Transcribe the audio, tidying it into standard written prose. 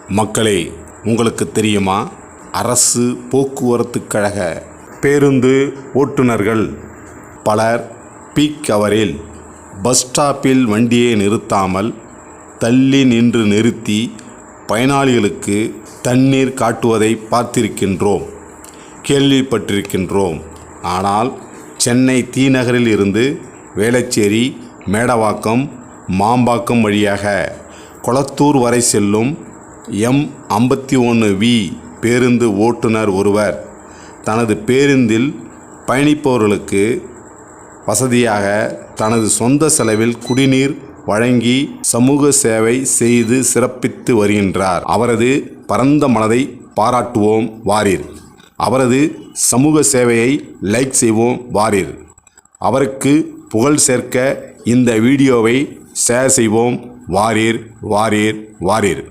மக்களே, உங்களுக்கு தெரியுமா? அரசு போக்குவரத்து கழக பேருந்து ஓட்டுநர்கள் பலர் பீக் ஹவரில் பஸ் ஸ்டாப்பில் வண்டியை நிறுத்தாமல் தள்ளி நின்று நிறுத்தி பயனாளிகளுக்கு தண்ணீர் காட்டுவதை பார்த்திருக்கின்றோம், கேள்விப்பட்டிருக்கின்றோம். ஆனால் சென்னை தீநகரில் இருந்து வேளச்சேரி, மேடவாக்கம், மாம்பாக்கம் வழியாக கொளத்தூர் வரை செல்லும் M51V பேருந்து ஓட்டுநர் ஒருவர் தனது பேருந்தில் பயணிப்பவர்களுக்கு வசதியாக தனது சொந்த செலவில் குடிநீர் வழங்கி சமூக சேவை செய்து சிறப்பித்து வருகின்றார். அவரது பரந்த மனதை பாராட்டுவோம் வாரீர். அவரது சமூக சேவையை லைக் செய்வோம் வாரீர். அவருக்கு புகழ் சேர்க்க இந்த வீடியோவை ஷேர் செய்வோம் வாரீர் வாரீர் வாரீர்.